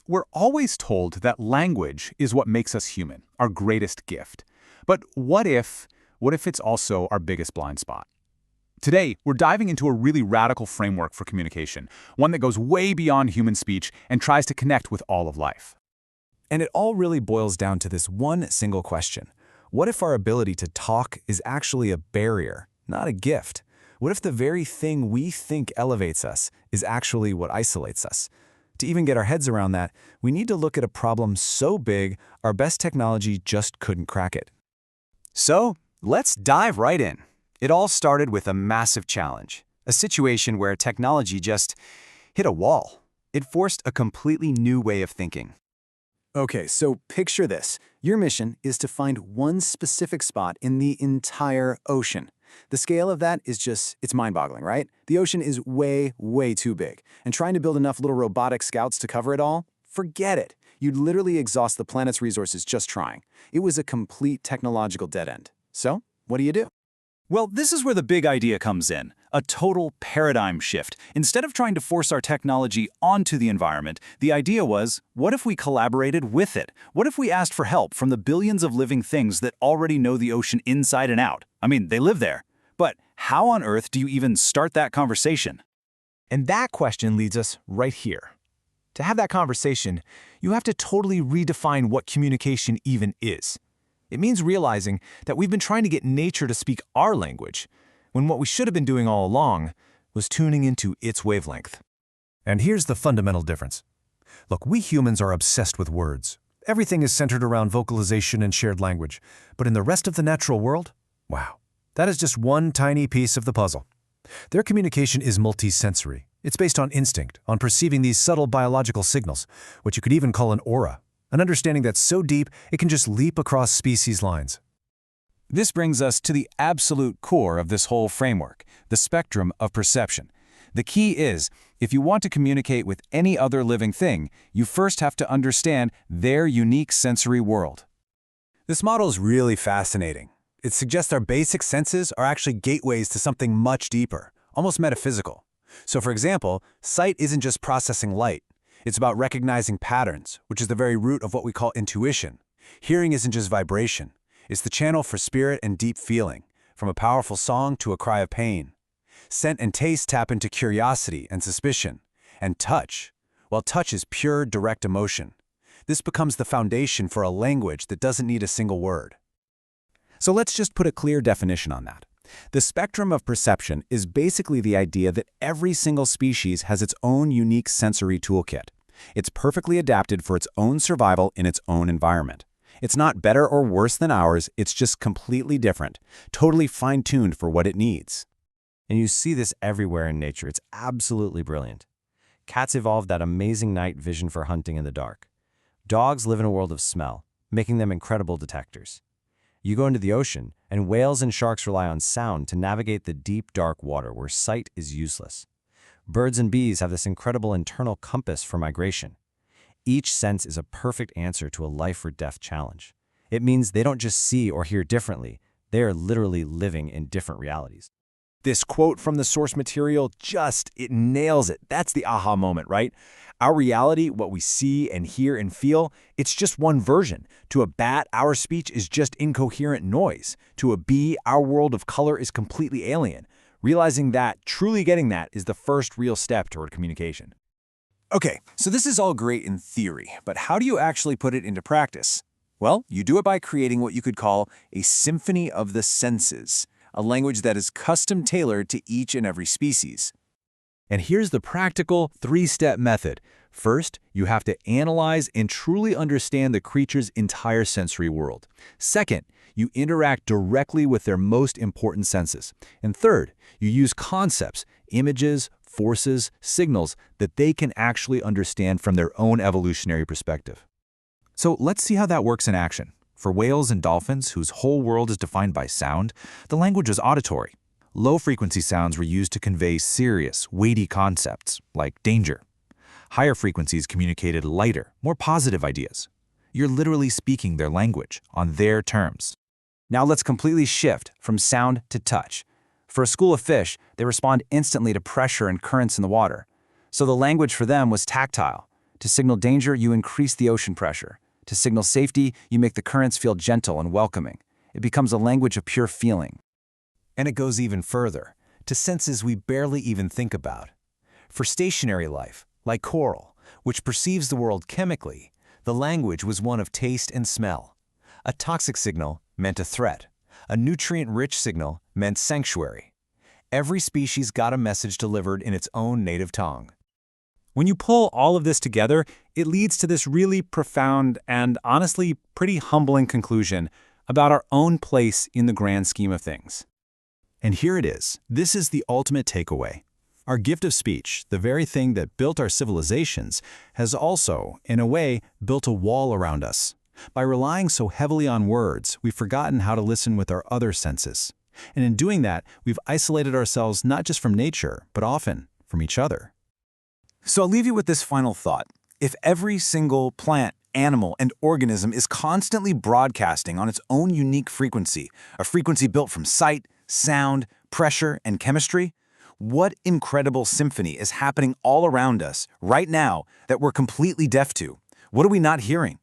We're always told that language is what makes us human, our greatest gift. But what if it's also our biggest blind spot? Today, we're diving into a really radical framework for communication, one that goes way beyond human speech and tries to connect with all of life. And it all really boils down to this one single question. What if our ability to talk is actually a barrier, not a gift? What if the very thing we think elevates us is actually what isolates us? To even get our heads around that, we need to look at a problem so big, our best technology just couldn't crack it. So, let's dive right in. It all started with a massive challenge, a situation where technology just hit a wall. It forced a completely new way of thinking. Okay, so picture this. Your mission is to find one specific spot in the entire ocean. The scale of that is it's mind-boggling, right? The ocean is way, way too big. And trying to build enough little robotic scouts to cover it all? Forget it. You'd literally exhaust the planet's resources just trying. It was a complete technological dead end. So, what do you do? Well, this is where the big idea comes in, a total paradigm shift. Instead of trying to force our technology onto the environment, the idea was, what if we collaborated with it? What if we asked for help from the billions of living things that already know the ocean inside and out? I mean, they live there. But how on earth do you even start that conversation? And that question leads us right here. To have that conversation, you have to totally redefine what communication even is. It means realizing that we've been trying to get nature to speak our language, when what we should have been doing all along was tuning into its wavelength. And here's the fundamental difference. Look, we humans are obsessed with words. Everything is centered around vocalization and shared language. But in the rest of the natural world, wow, that is just one tiny piece of the puzzle. Their communication is multisensory. It's based on instinct, on perceiving these subtle biological signals, what you could even call an aura. An understanding that's so deep, it can just leap across species lines. This brings us to the absolute core of this whole framework, the spectrum of perception. The key is, if you want to communicate with any other living thing, you first have to understand their unique sensory world. This model is really fascinating. It suggests our basic senses are actually gateways to something much deeper, almost metaphysical. So for example, sight isn't just processing light. It's about recognizing patterns, which is the very root of what we call intuition. Hearing isn't just vibration. It's the channel for spirit and deep feeling, from a powerful song to a cry of pain. Scent and taste tap into curiosity and suspicion. And touch, well, touch is pure, direct emotion. This becomes the foundation for a language that doesn't need a single word. So let's just put a clear definition on that. The spectrum of perception is basically the idea that every single species has its own unique sensory toolkit. It's perfectly adapted for its own survival in its own environment. It's not better or worse than ours, it's just completely different, totally fine-tuned for what it needs. And you see this everywhere in nature. It's absolutely brilliant. Cats evolved that amazing night vision for hunting in the dark. Dogs live in a world of smell, making them incredible detectors. You go into the ocean, and whales and sharks rely on sound to navigate the deep, dark water where sight is useless. Birds and bees have this incredible internal compass for migration. Each sense is a perfect answer to a life-or-death challenge. It means they don't just see or hear differently, they are literally living in different realities. This quote from the source material it nails it. That's the aha moment, right? Our reality, what we see and hear and feel, it's just one version. To a bat, our speech is just incoherent noise. To a bee, our world of color is completely alien. Realizing that, truly getting that, is the first real step toward communication. Okay, so this is all great in theory, but how do you actually put it into practice? Well, you do it by creating what you could call a symphony of the senses, a language that is custom-tailored to each and every species. And here's the practical three-step method. First, you have to analyze and truly understand the creature's entire sensory world. Second, you interact directly with their most important senses. And third, you use concepts, images, forces, signals that they can actually understand from their own evolutionary perspective. So let's see how that works in action. For whales and dolphins, whose whole world is defined by sound, the language was auditory. Low-frequency sounds were used to convey serious, weighty concepts, like danger. Higher frequencies communicated lighter, more positive ideas. You're literally speaking their language, on their terms. Now let's completely shift from sound to touch. For a school of fish, they respond instantly to pressure and currents in the water. So the language for them was tactile. To signal danger, you increase the ocean pressure. To signal safety, you make the currents feel gentle and welcoming. It becomes a language of pure feeling. And it goes even further, to senses we barely even think about. For stationary life, like coral, which perceives the world chemically, the language was one of taste and smell. A toxic signal meant a threat. A nutrient-rich signal meant sanctuary. Every species got a message delivered in its own native tongue. When you pull all of this together, it leads to this really profound and honestly pretty humbling conclusion about our own place in the grand scheme of things. And here it is. This is the ultimate takeaway. Our gift of speech, the very thing that built our civilizations, has also, in a way, built a wall around us. By relying so heavily on words, we've forgotten how to listen with our other senses. And in doing that, we've isolated ourselves not just from nature, but often from each other. So I'll leave you with this final thought. If every single plant, animal, and organism is constantly broadcasting on its own unique frequency, a frequency built from sight, sound, pressure, and chemistry, what incredible symphony is happening all around us right now that we're completely deaf to? What are we not hearing?